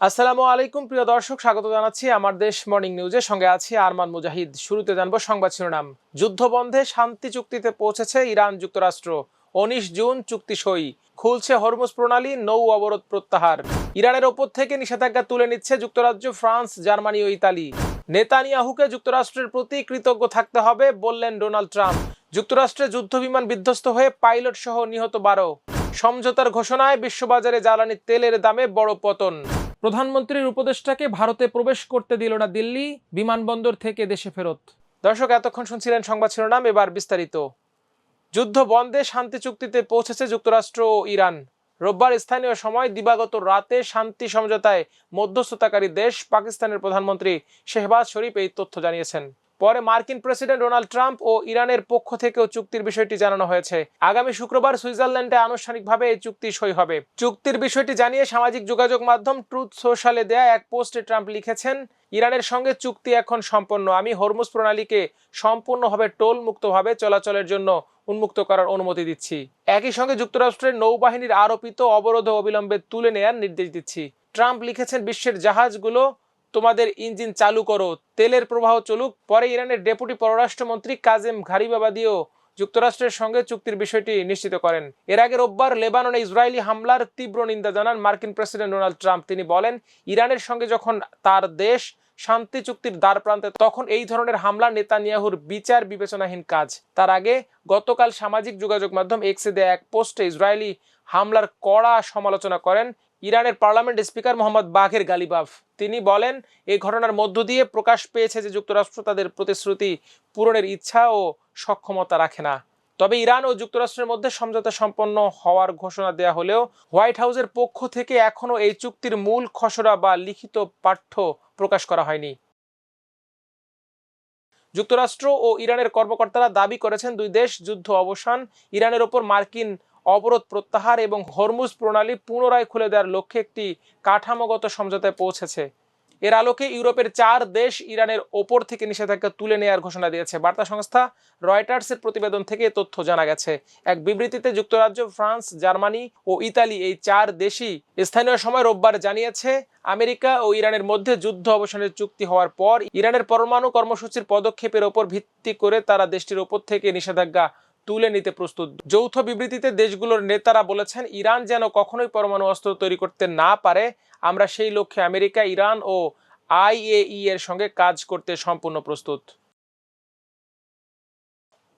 আসসালামু আলাইকুম প্রিয় দর্শক, স্বাগত জানাচ্ছি আমার দেশ মর্নিং নিউজের সঙ্গে আছি আরমান মুজাহিদ। শুরুতে জানবো সংবাদ শিরোনাম। যুদ্ধবন্ধে শান্তি চুক্তিতে পৌঁছেছে ইরান যুক্তরাষ্ট্র। 19 জুন চুক্তি সই। খুলছে হরমুজ প্রণালী, নৌ অবরোধ প্রত্যাহার। ইরানের ওপর থেকে নিষেধাজ্ঞা তুলে নিচ্ছে যুক্তরাজ্য, ফ্রান্স, জার্মানি ও ইতালি। নেতানিয়াহুকে যুক্তরাষ্ট্রের প্রতি কৃতজ্ঞ থাকতে হবে বললেন ডোনাল্ড ট্রাম্প। যুক্তরাষ্ট্রে যুদ্ধবিমান বিধ্বস্ত হয়ে পাইলট সহ নিহত 12। সমঝোতার ঘোষণায় বিশ্ববাজারে জ্বালানি তেলের দামে বড় পতন। প্রধানমন্ত্রীর উপদেষ্টাকে ভারতে প্রবেশ করতে দিল না দিল্লি, বিমানবন্দর থেকে দেশে ফেরত। দর্শক, এতক্ষণ শুনছিলেন সংবাদ শিরোনাম, এবার বিস্তারিত। যুদ্ধ বন্ধে শান্তি চুক্তিতে পৌঁছেছে যুক্তরাষ্ট্র ও ইরান। রোববার স্থানীয় সময় দিবাগত রাতে শান্তি সমঝোতায় মধ্যস্থতাকারী দেশ পাকিস্তানের প্রধানমন্ত্রী শেহবাজ শরীফ এই তথ্য জানিয়েছেন। পরে মার্কিন প্রেসিডেন্ট ডোনাল্ড ট্রাম্প ও ইরানের পক্ষ থেকেও চুক্তির বিষয়টি জানানো হয়েছে। আগামী শুক্রবার সুইজারল্যান্ডে আনুষ্ঠানিকভাবে এই চুক্তি সই হবে। চুক্তির বিষয়টি জানিয়ে সামাজিক যোগাযোগ মাধ্যম ট্রুথ সোশ্যালে দেয়া এক পোস্টে ট্রাম্প লিখেছেন, ইরানের সঙ্গে চুক্তি এখন সম্পন্ন। আমি হরমুজ প্রণালীকে সম্পূর্ণভাবে টোল মুক্তভাবে চলাচলের জন্য উন্মুক্ত করার অনুমতি দিচ্ছি। একই সঙ্গে যুক্তরাষ্ট্রের নৌবাহিনীর আরোপিত অবরোধ অবিলম্বে তুলে নেয়ার নির্দেশ দিচ্ছি। ট্রাম্প লিখেছেন, বিশ্বের জাহাজগুলো তোমাদের ইঞ্জিন চালু করো, তেলের প্রবাহ চলুক। পরে ইরানের ডেপুটি পররাষ্ট্রমন্ত্রী কাজেম ঘারিবাবাদিও যুক্তরাষ্ট্রের সঙ্গে চুক্তির বিষয়টি নিশ্চিত করেন। এর আগে রোববার লেবাননে ইসরায়েলি হামলার তীব্র নিন্দা জানান মার্কিন প্রেসিডেন্ট ডোনাল্ড ট্রাম্প। তিনি বলেন, ইরানের সঙ্গে যখন তার দেশ শান্তি চুক্তির দ্বার প্রান্তে, তখন এই ধরনের হামলা নেতানিয়াহুর বিচার বিবেচনাহীন কাজ। তার আগে গতকাল সামাজিক যোগাযোগ মাধ্যম এক্সে দেয়া এক পোস্টে ইসরায়েলি হামলার কড়া সমালোচনা করেন ইরানের পার্লামেন্ট স্পিকার মোহাম্মদ বাঘের গালিবাফ। তিনি বলেন, এই ঘটনার মধ্য দিয়ে প্রকাশ পেয়েছে যে যুক্তরাষ্ট্র তাদের প্রতিশ্রুতি পূরণের ইচ্ছা ও সক্ষমতা রাখে না। তবে ইরান ও যুক্তরাষ্ট্রের মধ্যে সমঝোতা সম্পন্ন হওয়ার ঘোষণা দেয়া হলেও হোয়াইট হাউসের পক্ষ থেকে এখনো এই চুক্তির মূল খসড়া বা লিখিত পাঠ্য প্রকাশ করা হয়নি। যুক্তরাষ্ট্র ও ইরানের কর্মকর্তারা দাবি করেছেন, দুই দেশ যুদ্ধ অবসান, ইরানের ওপর মার্কিন অবরোধ প্রত্যাহার এবং হরমুজ প্রণালী পুনরায় খুলে দেওয়ার লক্ষ্যে একটি কাঠামোগত সমঝোতায় পৌঁছেছে। এর আলোকে ইউরোপের 4 দেশ ইরানের ওপর থেকে নিষেধাজ্ঞা তুলে নেওয়ার ঘোষণা দিয়েছে। বার্তা সংস্থা রয়টার্সের প্রতিবেদন থেকে এই তথ্য জানা গেছে। এক বিবৃতিতে যুক্তরাজ্য, ফ্রান্স, জার্মানি ও ইতালি, এই 4 দেশই স্থানীয় সময় রোববার জানিয়েছে, আমেরিকা ও ইরানের মধ্যে যুদ্ধ অবসানের চুক্তি হওয়ার পর ইরানের পরমাণু কর্মসূচির পদক্ষেপের ওপর ভিত্তি করে তারা দেশটির ওপর থেকে নিষেধাজ্ঞা তুলে নিতে প্রস্তুত। যৌথ বিবৃতিতে দেশগুলোর নেতারা বলেছেন, ইরান যেন কখনোই পরমাণু অস্ত্র তৈরি করতে না পারে। আমরা সেই লক্ষ্যে আমেরিকা, ইরান ও আইএই এর সঙ্গে কাজ করতে সম্পূর্ণ প্রস্তুত।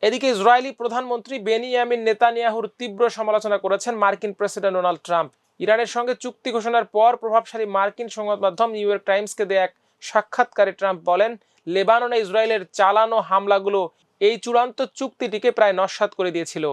এদিকে ইসরায়েলি প্রধানমন্ত্রী বেনিয়ামিন নেতানিয়াহুর তীব্র সমালোচনা করেছেন মার্কিন প্রেসিডেন্ট ডোনাল্ড ট্রাম্প। ইরানের সঙ্গে চুক্তি ঘোষণার পর প্রভাবশালী মার্কিন সংবাদ মাধ্যম নিউ ইয়র্ক টাইমসকে দেয়া এক সাক্ষাৎকারে ট্রাম্প বলেন, লেবাননে ইসরায়েলের চালানো হামলাগুলো এই চূড়ান্ত চুক্তিটিকে প্রায় নস্যাৎ করে দিয়েছিল।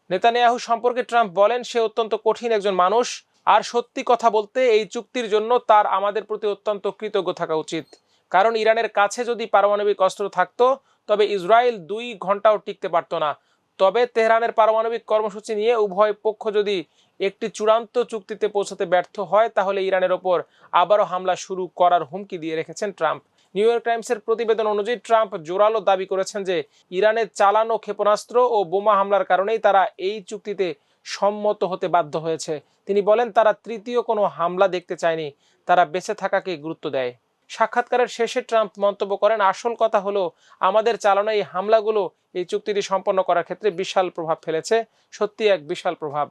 নেতানিয়াহু সম্পর্কে ট্রাম্প বলেন, সে অত্যন্ত কঠিন একজন মানুষ, আর সত্যি কথা বলতে এই চুক্তির জন্য তার আমাদের প্রতি অত্যন্ত কৃতজ্ঞ থাকা উচিত। কারণ ইরানের কাছে যদি পারমাণবিক অস্ত্র থাকতো তবে ইসরায়েল 2 ঘন্টাও টিকতে পারত না। তবে তেহরানের পারমাণবিক কর্মসূচি নিয়ে উভয় পক্ষ যদি একটি চূড়ান্ত চুক্তিতে পৌঁছাতে ব্যর্থ হয়, তাহলে ইরানের ওপর আবারও হামলা শুরু করার হুমকি দিয়ে রেখেছেন ট্রাম্প। নিউ ইয়র্ক টাইমসের প্রতিবেদন অনুযায়ী ট্রাম্প জোরালো দাবি করেছেন যে ইরানের চালানো ক্ষেপণাস্ত্র ও বোমা হামলার কারণেই তারা এই চুক্তিতে সম্মত হতে বাধ্য হয়েছে। তিনি বলেন, তারা তৃতীয় কোনো হামলা দেখতে চায়নি, তারা বেঁচে থাকাকে গুরুত্ব দেয়। সাক্ষাৎকারের শেষে ট্রাম্প মন্তব্য করেন, আসল কথা হলো, আমাদের চালানো এই হামলাগুলো এই চুক্তিটি সম্পন্ন করার ক্ষেত্রে বিশাল প্রভাব ফেলেছে, সত্যি এক বিশাল প্রভাব।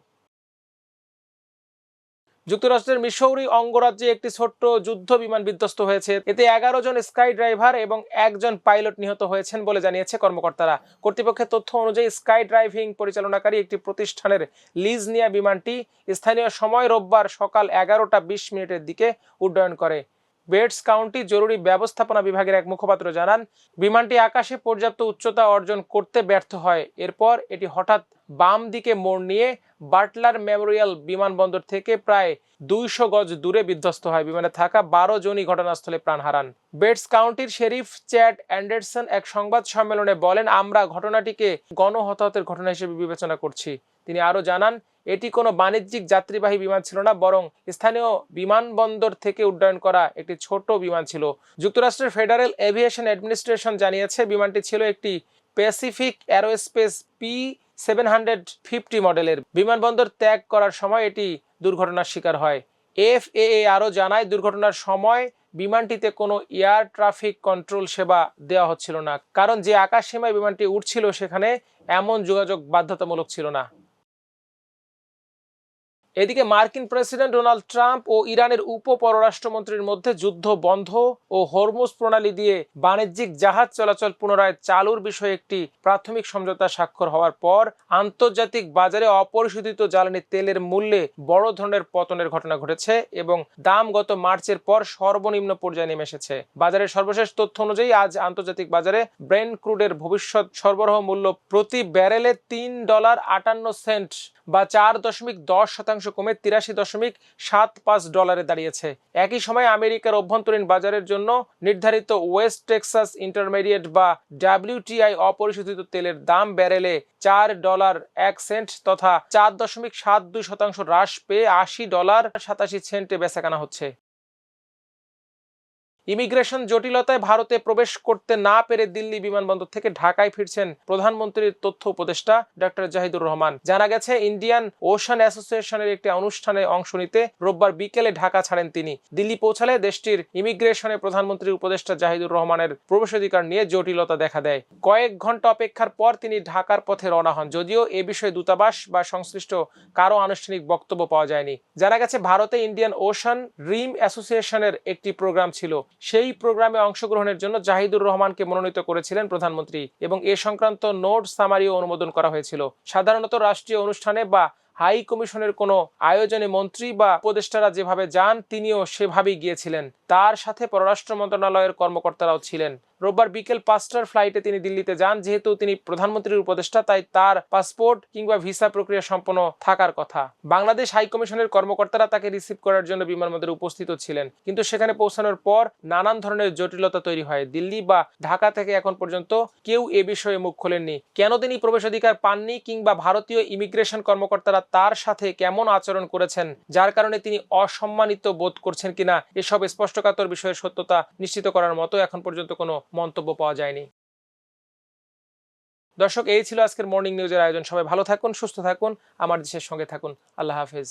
যুক্তরাষ্ট্রের মিসৌরি অঙ্গরাজ্যে একটি ছোট্ট যুদ্ধ বিমান বিধ্বস্ত হয়েছে। এতে 11 জন স্কাই ড্রাইভার এবং 1 জন পাইলট নিহত হয়েছেন বলে জানিয়েছে কর্মকর্তারা। কর্তৃপক্ষের তথ্য অনুযায়ী স্কাই ড্রাইভিং পরিচালনাকারী একটি প্রতিষ্ঠানের লিজ নেয়া বিমানটি স্থানীয় সময় রোববার সকাল 11:20 দিকে উড্ডয়ন করে। বেটস কাউন্টি জরুরি ব্যবস্থাপনা বিভাগের এক মুখপাত্র জানান, বিমানটি আকাশে পর্যাপ্ত উচ্চতা অর্জন করতে ব্যর্থ হয়। এরপর এটি হঠাৎ বাম দিকে মোড় নিয়ে বাটলার মেমোরিয়াল বিমানবন্দর থেকে প্রায় 200 গজ দূরে বিধ্বস্ত হয়। বিমানে থাকা 12 জনই ঘটনাস্থলে প্রাণ হারান। বেটস কাউন্টির শেরিফ চ্যাড অ্যান্ডারসন এক সংবাদ সম্মেলনে বলেন, আমরা ঘটনাটিকে গণহতাহতের ঘটনা হিসেবে বিবেচনা করছি। তিনি আরও জানান, এটি কোনো বাণিজ্যিক যাত্রীবাহী বিমান ছিল না, বরং স্থানীয় বিমানবন্দর থেকে উড্ডয়ন করা একটি ছোট বিমান ছিল। যুক্তরাষ্ট্রের ফেডারেল এভিয়েশন অ্যাডমিনিস্ট্রেশন জানিয়েছে, বিমানটি ছিল একটি প্যাসিফিক অ্যারোস্পেস P750 মডেলের। বিমানবন্দর ত্যাগ করার সময় এটি দুর্ঘটনার শিকার হয়। FAA আরও জানায়, দুর্ঘটনার সময় বিমানটিতে কোনো এয়ার ট্রাফিক কন্ট্রোল সেবা দেওয়া হচ্ছিল না, কারণ যে আকাশসীমায় বিমানটি উঠছিল সেখানে এমন যোগাযোগ বাধ্যতামূলক ছিল না। এদিকে মার্কিন প্রেসিডেন্ট ডোনাল্ড ট্রাম্প ও ইরানের উপ পররাষ্ট্রমন্ত্রীর মধ্যে যুদ্ধ বন্ধ ও হরমুজ প্রণালী দিয়ে বাণিজ্যিক জাহাজ চলাচল পুনরায় চালুর বিষয়ে একটি প্রাথমিক সমঝোতা স্বাক্ষর হওয়ার পর আন্তর্জাতিক বাজারে অপরিশোধিত জ্বালানি তেলের মূল্যে বড় ধরনের পতনের ঘটনা ঘটেছে এবং দাম গত মার্চের পর সর্বনিম্ন পর্যায়ে নেমে এসেছে। বাজারের সর্বশেষ তথ্য অনুযায়ী আজ আন্তর্জাতিক বাজারে ব্রেন্ট ক্রুডের ভবিষ্যৎ সরবরাহ মূল্য প্রতি ব্যারেলে $3.58 বা 4.10% কমে $83.75 দাঁড়িয়েছে। একই সময় আমেরিকার অভ্যন্তরীণ বাজারের জন্য নির্ধারিত ওয়েস্ট টেক্সাস ইন্টারমিডিয়েট বা WTI অপরিশোধিত তেলের দাম ব্যারেলে $4.01 তথা 4.72% হ্রাস পেয়ে $80.87 বেচাকেনা হচ্ছে। ইমিগ্রেশন জটিলতায় ভারতে প্রবেশ করতে না পেরে দিল্লি বিমানবন্দর থেকে ঢাকায় ফিরছেন প্রধানমন্ত্রীর তথ্য উপদেষ্টা ডক্টর জাহিদুর রহমান। জানা গেছে, ইন্ডিয়ান ওশান অ্যাসোসিয়েশনের একটি অনুষ্ঠানে অংশ নিতে রোববার বিকেলে ঢাকা ছাড়েন তিনি। দিল্লি পৌঁছালে দেশটির ইমিগ্রেশনে প্রধানমন্ত্রীর উপদেষ্টা জাহিদুর রহমানের প্রবেশাধিকার নিয়ে জটিলতা দেখা দেয়। কয়েক ঘন্টা অপেক্ষার পর তিনি ঢাকার পথে রওনা হন, যদিও এ বিষয়ে দূতাবাস বা সংশ্লিষ্ট কারো আনুষ্ঠানিক বক্তব্য পাওয়া যায়নি। জানা গেছে, ভারতে ইন্ডিয়ান ওশান রিম অ্যাসোসিয়েশনের একটি প্রোগ্রাম ছিল। সেই প্রোগ্রামে অংশগ্রহণের জন্য জাহিদুর রহমানকে মনোনীত করেছিলেন প্রধানমন্ত্রী এবং এ সংক্রান্ত নোট সামারিও অনুমোদন করা হয়েছিল। সাধারণত রাষ্ট্রীয় অনুষ্ঠানে বা হাই কমিশনের কোনো আয়োজনে মন্ত্রী বা উপদেষ্টারা যেভাবে যান, তিনিও সেভাবেই গিয়েছিলেন। তার সাথে পররাষ্ট্র মন্ত্রণালয়ের কর্মকর্তারাও ছিলেন। রোববার বিকেল 5টার ফ্লাইটে তিনি দিল্লিতে যান। যেহেতু তিনি প্রধানমন্ত্রীর উপদেষ্টা, তাই তার পাসপোর্ট কিংবা ভিসা প্রক্রিয়া সম্পন্ন থাকার কথা। বাংলাদেশ হাই কমিশনের কর্মকর্তারা তাকে রিসিভ করার জন্য বিমানবন্দরে উপস্থিত ছিলেন, কিন্তু সেখানে পৌঁছানোর পর নানান ধরনের জটিলতা তৈরি হয়। দিল্লি বা ঢাকা থেকে এখন পর্যন্ত কেউ এ বিষয়ে মুখ খোলেননি। কেন তিনি প্রবেশাধিকার পাননি কিংবা ভারতীয় ইমিগ্রেশন কর্মকর্তারা তার সাথে কেমন আচরণ করেছেন, যার কারণে তিনি অসম্মানিত বোধ করছেন কিনা, এসব স্পষ্টকাতর বিষয়ের সত্যতা নিশ্চিত করার মতো এখন পর্যন্ত কোনো মন্তব্য পাওয়া যায়নি। দর্শক, এই ছিল আজকের মর্নিং নিউজের আয়োজন। সবাই ভালো থাকুন, সুস্থ থাকুন, আমার দেশের সঙ্গে থাকুন। আল্লাহ হাফেজ।